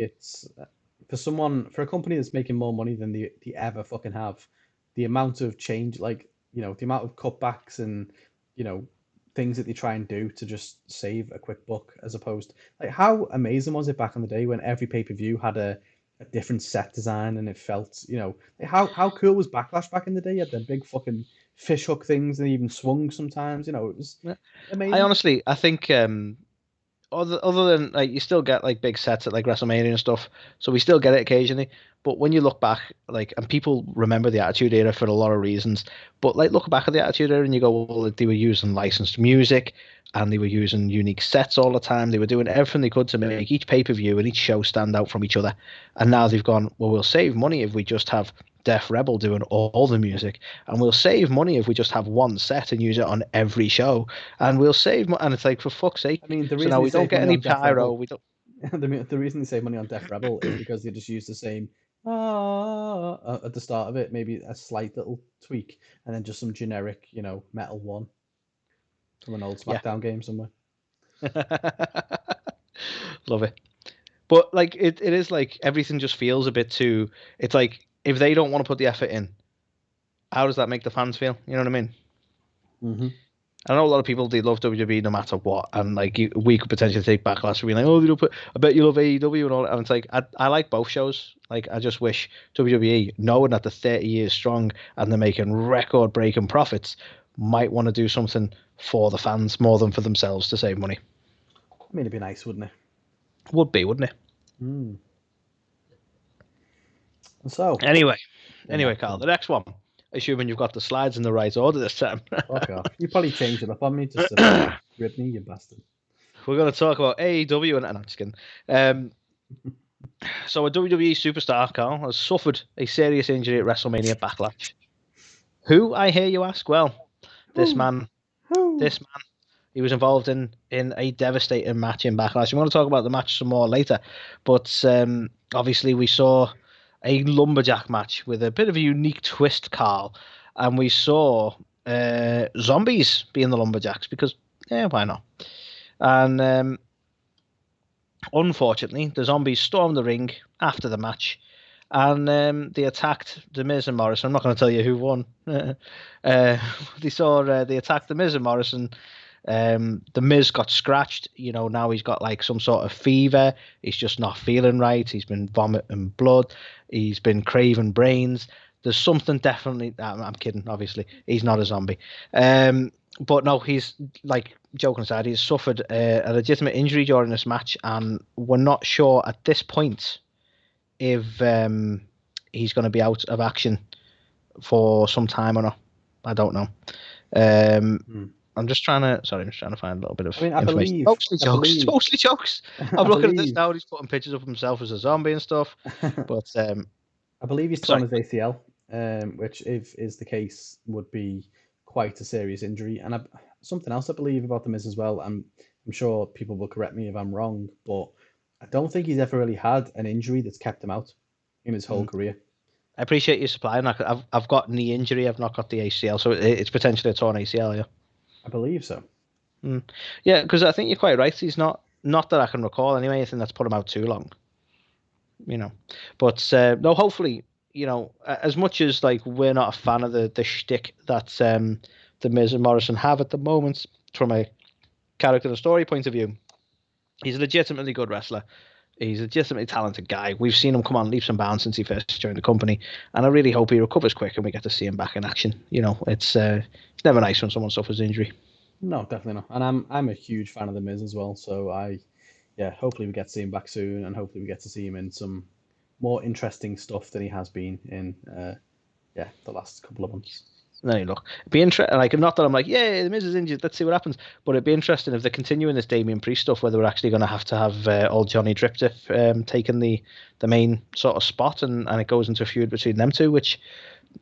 for a company that's making more money than they ever fucking have, the amount of change, like, the amount of cutbacks and, you know, things that they try and do to just save a quick buck, as opposed, like, how amazing was it back in the day when every pay-per-view had a different set design and it felt, like, how cool was Backlash back in the day? You had the big fucking fish hook things and even swung sometimes, it was Yeah. amazing. I think other than like you still get like big sets at like WrestleMania and stuff, so we still get it occasionally. But when you look back, like, and people remember the Attitude Era for a lot of reasons, but like look back at the Attitude Era and you go, well, like, they were using licensed music and they were using unique sets all the time. They were doing everything they could to make each pay-per-view and each show stand out from each other. And now they've gone, well, we'll save money if we just have Def Rebel doing all the music, and we'll save money if we just have one set and use it on every show, and we'll save and it's like, for fuck's sake. I mean, the So reason now they we don't save get money any on Def pyro. Rebel, We don't. the reason they save money on Def Rebel is because they just use the same at the start of it, maybe a slight little tweak, and then just some generic, metal one from an old Yeah. SmackDown game somewhere. Love it. But like it is like everything just feels a bit too. It's like if they don't want to put the effort in, how does that make the fans feel? You know what I mean? Mm-hmm. I know a lot of people, they love WWE no matter what, and like we could potentially take backlash for being like, oh, they don't put. I bet you love AEW and all that. And it's like I like both shows. Like, I just wish WWE, knowing that they're 30 years strong and they're making record-breaking profits, might want to do something for the fans more than for themselves to save money. I mean, it'd be nice, wouldn't it? Would be, wouldn't it? Mm. So Anyway, next Carl, one. the next one. Assuming you've got the slides in the right order this time. Fuck off. You probably changed it up on me just to rip me, you bastard. We're going to talk about AEW and I'm just kidding. So a WWE superstar, Carl, has suffered a serious injury at WrestleMania Backlash. Who, I hear you ask? Well, this man, he was involved in a devastating match in Backlash. I'm going to talk about the match some more later, but obviously we saw a lumberjack match with a bit of a unique twist, Carl, and we saw zombies being the lumberjacks because, why not? And unfortunately, the zombies stormed the ring after the match, and they attacked the Miz and Morrison. I'm not going to tell you who won. They attacked the Miz and Morrison. The Miz got scratched. Now he's got like some sort of fever. He's just not feeling right. He's been vomiting blood. He's been craving brains. There's something definitely. I'm kidding. Obviously, he's not a zombie. But no, he's, like, joking aside, he's suffered a legitimate injury during this match, and we're not sure at this point if he's going to be out of action for some time or not. I don't know. I'm just trying to find a little bit of information. Mostly jokes. I'm looking at this now, and he's putting pictures of himself as a zombie and stuff. But I believe he's torn his ACL, which, if is the case, would be quite a serious injury. And something else I believe about the Miz as well, I'm sure people will correct me if I'm wrong, but I don't think he's ever really had an injury that's kept him out in his whole career. I appreciate you supplying. I've got knee injury, I've not got the ACL, so it's potentially a torn ACL, yeah. I believe so. Yeah, because I think you're quite right. He's not that I can recall anyway, anything that's put him out too long. But no, hopefully, as much as like we're not a fan of the shtick that the Miz and Morrison have at the moment from a character and story point of view, he's a legitimately good wrestler. He's a legitimately talented guy. We've seen him come on leaps and bounds since he first joined the company, and I really hope he recovers quick and we get to see him back in action. It's never nice when someone suffers injury. No, definitely not. And I'm a huge fan of the Miz as well. So hopefully we get to see him back soon, and hopefully we get to see him in some more interesting stuff than he has been in the last couple of months. No, look, it'd be interesting. Like, not that I'm like, yeah, the Miz is injured, let's see what happens. But it'd be interesting if they're continuing this Damian Priest stuff, whether we're actually going to have old Johnny Driptiff taking the main sort of spot, and it goes into a feud between them two, which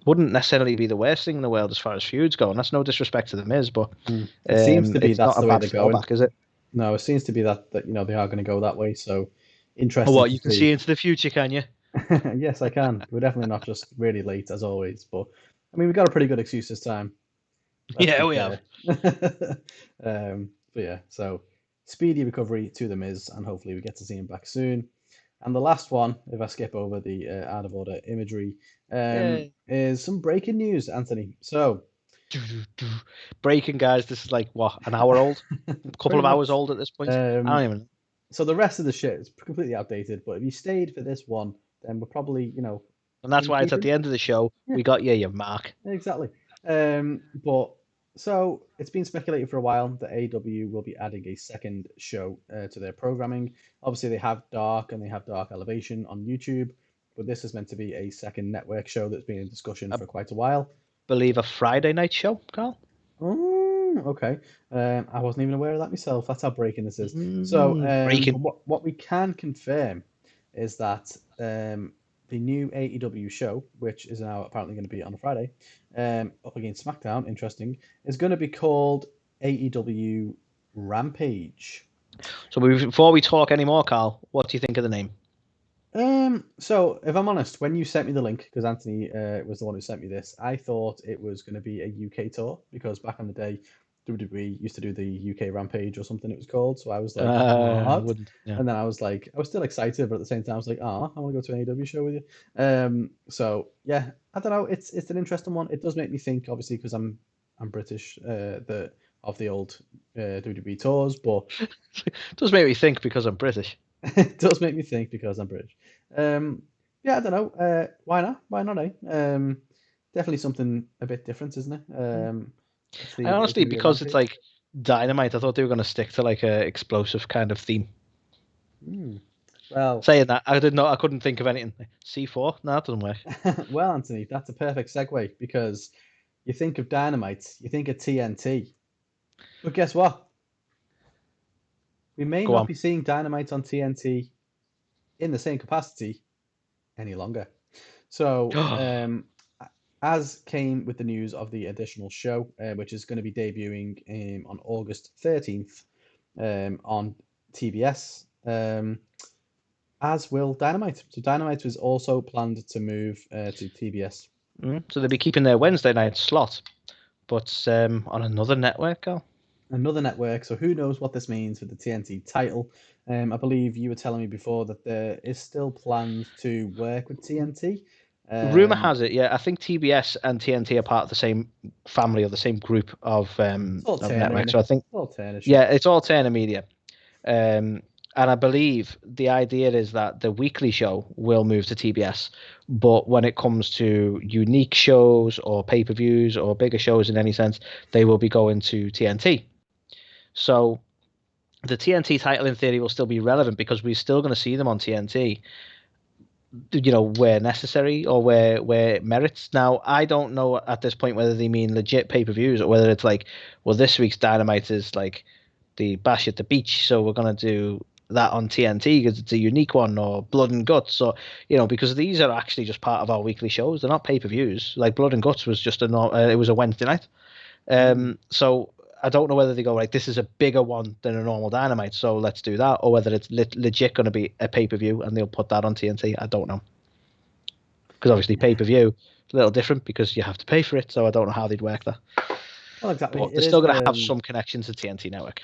wouldn't necessarily be the worst thing in the world as far as feuds go. And that's no disrespect to the Miz, but it seems to be that's the way they're going. Is it? No, it seems to be that they are going to go that way. So interesting. Oh, what, you can see into the future, can you? Yes, I can. We're definitely not just really late as always, but I mean, we got a pretty good excuse this time. Yeah, we have. But yeah, so speedy recovery to the Miz, and hopefully we get to see him back soon. And the last one, if I skip over the out of order imagery, Yay. is some breaking news, Anthony. So, breaking, guys. This is like what, an hour old, a couple pretty of hours much. old at this point. I don't even know. So the rest of the shit is completely outdated. But if you stayed for this one, then we're probably, And that's why it's at keeping. the end of the show. Yeah. We got you your mark. Exactly. But so it's been speculated for a while that AEW will be adding a second show to their programming. Obviously, they have Dark and they have Dark Elevation on YouTube, but this is meant to be a second network show that's been in discussion for quite a while. Believe a Friday night show, Carl. Oh, okay. I wasn't even aware of that myself. That's how breaking this is. So, breaking. what we can confirm is that the new AEW show, which is now apparently going to be on a Friday, up against SmackDown, interesting, is going to be called AEW Rampage. So before we talk anymore, Carl, what do you think of the name? So if I'm honest, when you sent me the link, because Anthony was the one who sent me this, I thought it was going to be a UK tour, because back in the day, WWE used to do the UK Rampage or something it was called. So I was like, what? Yeah. And then I was still excited, but at the same time I was like, I want to go to an AEW show with you. So yeah, I don't know. It's an interesting one. It does make me think, obviously, because I'm British, of the old WWE tours, but it does make me think because I'm British. It does make me think because I'm British. Yeah, I don't know. Why not? Why not? Definitely something a bit different, isn't it? I honestly, because it's like Dynamite, I thought they were going to stick to like a explosive kind of theme. Well, saying that, I couldn't think of anything. C4? No, that doesn't work. Well, Anthony, that's a perfect segue, because you think of Dynamite, you think of TNT, but guess what? We may not be seeing Dynamite on TNT in the same capacity any longer. So, as came with the news of the additional show, which is going to be debuting on August 13th on TBS, as will Dynamite. So Dynamite was also planned to move to TBS. So they'll be keeping their Wednesday night slot, but on another network, Carl. Another network. So who knows what this means for the TNT title? I believe you were telling me before that there is still plans to work with TNT. Rumor has it, yeah. I think TBS and TNT are part of the same family or the same group of networks. So I think, it's all Turner Media. And I believe the idea is that the weekly show will move to TBS, but when it comes to unique shows or pay-per-views or bigger shows in any sense, they will be going to TNT. So the TNT title in theory will still be relevant because we're still going to see them on TNT, where necessary or where it merits. Now, I don't know at this point whether they mean legit pay-per-views or whether it's like, well, this week's Dynamite is like the Bash at the Beach, so we're going to do that on TNT because it's a unique one, or Blood and Guts, or because these are actually just part of our weekly shows. They're not pay-per-views. Like Blood and Guts was just it was a Wednesday night. So I don't know whether they go like, this is a bigger one than a normal Dynamite, so let's do that, or whether it's legit going to be a pay-per-view and they'll put that on TNT. I don't know, because obviously pay-per-view is a little different because you have to pay for it, so I don't know how they'd work that. Well, exactly. But they're still going to have some connections to TNT Network.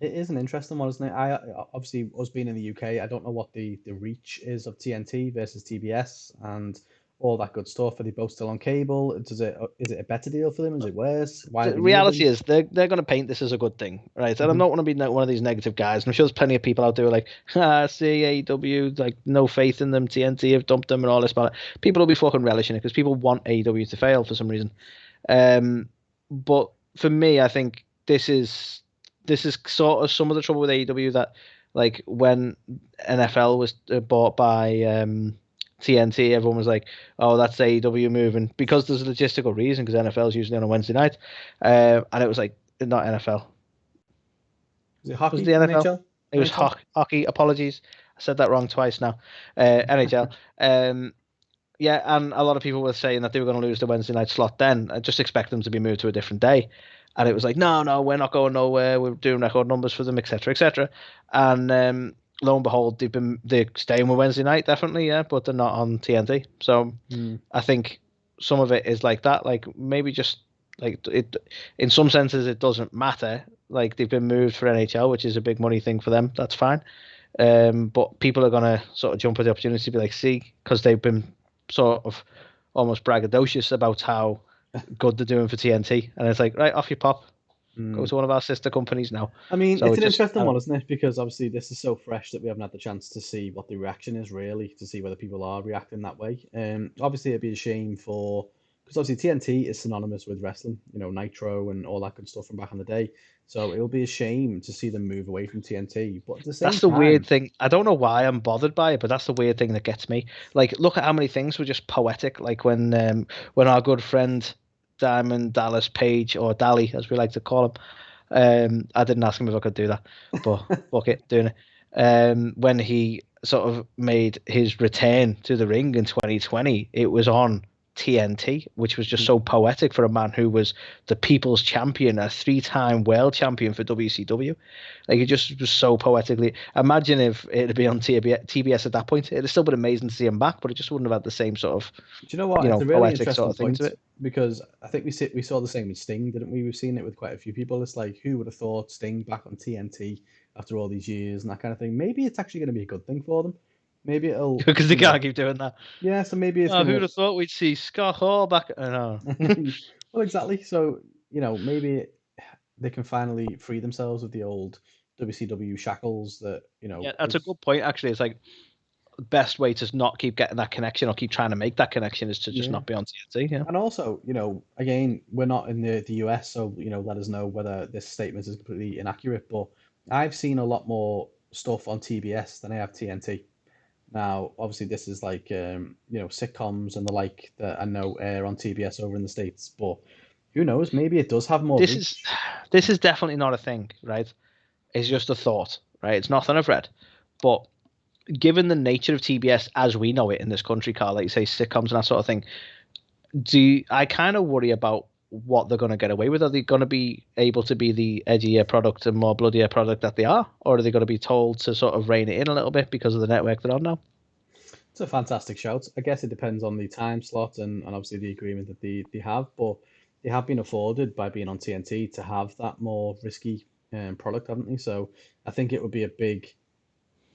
It is an interesting one, isn't it? I obviously, us being in the UK, I don't know what the reach is of TNT versus TBS and all that good stuff. Are they both still on cable? Is it a better deal for them? Is it worse? Why? The reality is they're going to paint this as a good thing, right? And I don't want to be one of these negative guys. And I'm sure there's plenty of people out there like, see, AEW, like, no faith in them. TNT have dumped them and all this. But people will be fucking relishing it because people want AEW to fail for some reason. But for me, I think this is sort of some of the trouble with AEW, that like when NFL was bought by TNT, everyone was like, oh, that's AEW moving, because there's a logistical reason, because NFL is usually on a Wednesday night, and it was like, not NFL. Was it hockey? Was it the NFL? NHL? It was hockey. Apologies, I said that wrong twice now. NHL. Yeah, and a lot of people were saying that they were going to lose the Wednesday night slot then. I just expect them to be moved to a different day. And it was like, no, we're not going nowhere. We're doing record numbers for them, etc., etc. And lo and behold, they're staying with Wednesday night, definitely, yeah, but they're not on TNT. So I think some of it is like that. Like, maybe just like it, in some senses, it doesn't matter. Like, they've been moved for NHL, which is a big money thing for them. That's fine. But people are gonna sort of jump at the opportunity to be like, see, because they've been sort of almost braggadocious about how good they're doing for TNT, and it's like, right, off you pop, go to one of our sister companies now. I mean, So it's an just, interesting one, isn't it? Because obviously this is so fresh that we haven't had the chance to see what the reaction is really, to see whether people are reacting that way. Obviously it'd be a shame for, because obviously TNT is synonymous with wrestling, you know, Nitro and all that good stuff from back in the day. So it will be a shame to see them move away from TNT. But at the same that's the time, weird thing. I don't know why I'm bothered by it, but that's the weird thing that gets me. Like, look at how many things were just poetic. Like when our good friend Diamond Dallas Page, or Dally as we like to call him, I didn't ask him if I could do that, but fuck it, doing it. When he sort of made his return to the ring in 2020, it was on TNT, which was just so poetic for a man who was the people's champion, a 3-time world champion for WCW. Like, it just was so poetically. Imagine if it had been on TBS at that point. It'd still been amazing to see him back, but it just wouldn't have had the same sort of, do you know what? It's a really poetic interesting sort of thing point to it. because I think we saw the same with Sting, didn't we? We've seen it with quite a few people. It's like, who would have thought Sting back on TNT after all these years and that kind of thing? Maybe it's actually going to be a good thing for them. Maybe it'll Because they can't keep doing that. Yeah, so maybe it's Who'd gonna. have thought we'd see Scott Hall back? No. Well, exactly. So maybe they can finally free themselves of the old WCW shackles that Yeah, that's a good point. Actually, it's like the best way to not keep getting that connection or keep trying to make that connection is to just not be on TNT. Yeah. And also, again, we're not in the US, so let us know whether this statement is completely inaccurate. But I've seen a lot more stuff on TBS than I have TNT. Now, obviously, this is like sitcoms and the like that I know air on TBS over in the States. But who knows? Maybe it does have more reach. This is definitely not a thing, right? It's just a thought, right? It's nothing I've read, but given the nature of TBS as we know it in this country, Carl, like you say, sitcoms and that sort of thing, I kind of worry about what they're going to get away with? Are they going to be able to be the edgier product and more bloodier product that they are? Or are they going to be told to sort of rein it in a little bit because of the network they're on now? It's a fantastic shout. I guess it depends on the time slot and obviously the agreement that they have, but they have been afforded by being on TNT to have that more risky product, haven't they? So I think it would be a big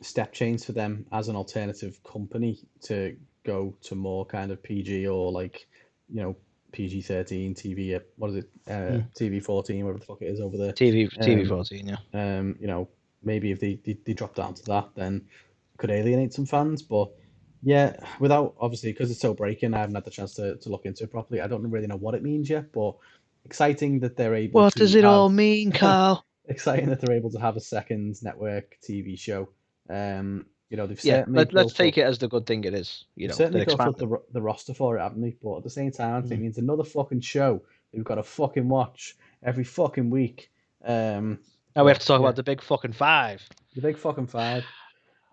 step change for them as an alternative company to go to more kind of PG or like, PG-13 TV. What is it? TV-14, whatever the fuck it is over there. TV-14, yeah. Maybe if they drop down to that, then it could alienate some fans. But yeah, without obviously because it's so breaking, I haven't had the chance to look into it properly. I don't really know what it means yet, but exciting that they're able. What to does it all mean, Carl? Exciting that they're able to have a second network TV show. They've let's take it as the good thing it is. Certainly built up the roster for it, haven't they? But at the same time, it means another fucking show that we've got to fucking watch every fucking week. Now we have to talk about the big fucking five. The big fucking five.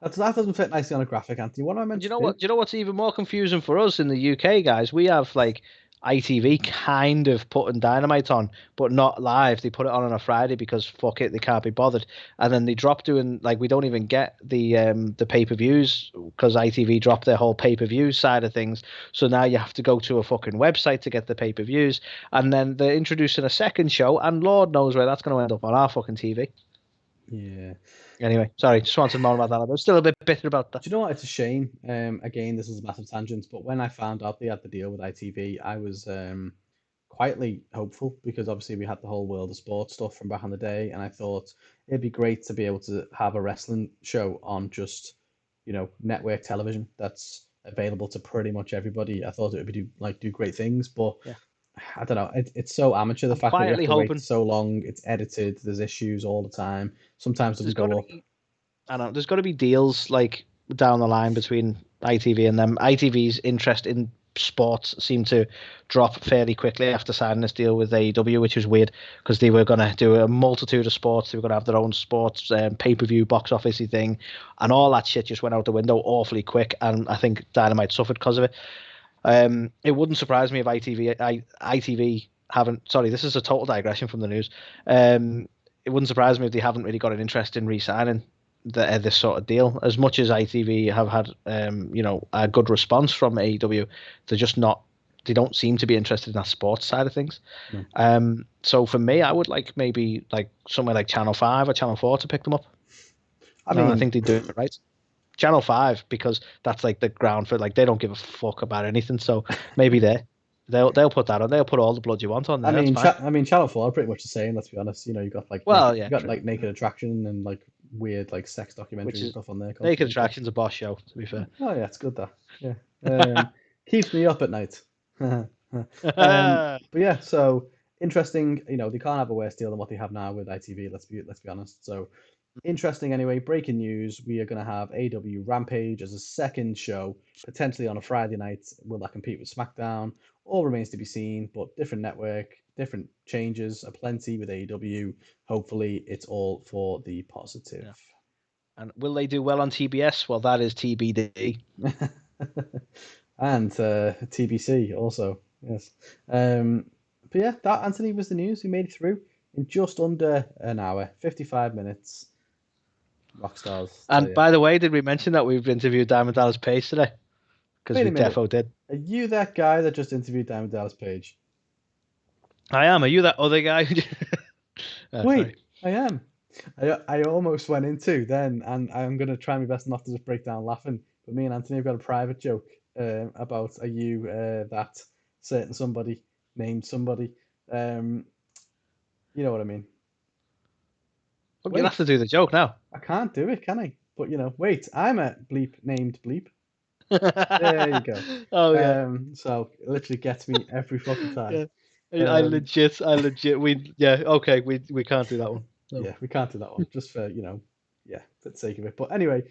That doesn't fit nicely on a graphic, Anthony. What am I meant to do? Do you know what's even more confusing for us in the UK, guys? We have like ITV kind of putting Dynamite on, but not live. They put it on a Friday because fuck it, they can't be bothered. And then they drop doing like we don't even get the pay-per-views because ITV dropped their whole pay-per-view side of things. So now you have to go to a fucking website to get the pay-per-views. And then they're introducing a second show, and Lord knows where that's going to end up on our fucking TV. Yeah. Anyway, sorry, just wanted to know about that. I was still a bit bitter about that. Do you know what? It's a shame. Again, this is a massive tangent, but when I found out they had the deal with ITV, I was quietly hopeful because obviously we had the whole world of sports stuff from back in the day, and I thought it'd be great to be able to have a wrestling show on just network television that's available to pretty much everybody. I thought it would do great things, but yeah. I don't know. It's so amateur. The fact that you have to wait so long, it's edited. There's issues all the time. Sometimes it doesn't go up. I know there's got to be deals like down the line between ITV and them. ITV's interest in sports seemed to drop fairly quickly after signing this deal with AEW, which was weird because they were going to do a multitude of sports. They were going to have their own sports pay-per-view box office thing, and all that shit just went out the window awfully quick. And I think Dynamite suffered because of it. It wouldn't surprise me if ITV haven't. Sorry, this is a total digression from the news. It wouldn't surprise me if they haven't really got an interest in re-signing this sort of deal. As much as ITV have had, a good response from AEW, they're just not. They don't seem to be interested in that sports side of things. No. So for me, I would like maybe like somewhere like Channel 5 or Channel 4 to pick them up. I think they do it right. Channel 5, because that's like the ground for, like, they don't give a fuck about anything. So maybe they'll put that on. They'll put all the blood you want on there. Channel 4 are pretty much the same. Let's be honest. You know, you got like like Naked Attraction and like weird like sex documentaries and stuff on there. Naked Attraction's a boss show, to be fair. Oh yeah, it's good that. Yeah, keeps me up at night. But yeah, so interesting. You know, they can't have a worse deal than what they have now with ITV. Let's be honest. So interesting. Anyway, breaking news: we are going to have AEW Rampage as a second show, potentially on a Friday night. Will that compete with SmackDown? All remains to be seen. But different network, different changes aplenty with AEW. Hopefully, it's all for the positive. Yeah. And will they do well on TBS? Well, that is TBD. And TBC also, yes. But yeah, that, Anthony, was the news. We made it through in just under an hour, 55 minutes. Rockstars. And by the way, did we mention that we've interviewed Diamond Dallas Page today? Because we defo did. Are you that guy that just interviewed Diamond Dallas Page? I am. Are you that other guy? Wait, I am. I almost went into then, and I'm going to try my best not to just break down laughing. But me and Anthony have got a private joke about, are you that certain somebody named somebody? You know what I mean? Well, you'll have to do the joke now. I can't do it, can I? But, you know, wait, I'm a bleep named bleep. There you go. Oh, yeah. So it literally gets me every fucking time. Yeah. I legit, okay, we can't do that one. No. Yeah, we can't do that one, just for, you know, for the sake of it. But anyway,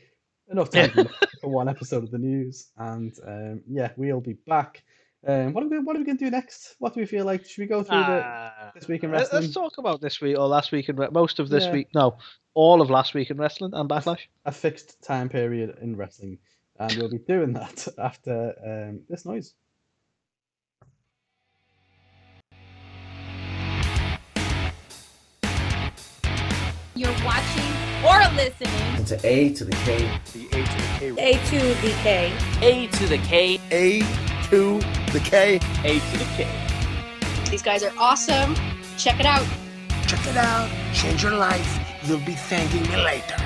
enough time for one episode of the news. And we'll be back. What are we going to do next? What do we feel like? Should we go through this week in wrestling? Let's talk about this week or last week in most of this week. No, all of last week in wrestling and Backlash. A fixed time period in wrestling, and we'll be doing that after this noise. You're watching or listening to A to the K. The A2theK. A2theK. A2theK. A2theK. A2theK. These guys are awesome. Check it out. Check it out. Change your life. You'll be thanking me later.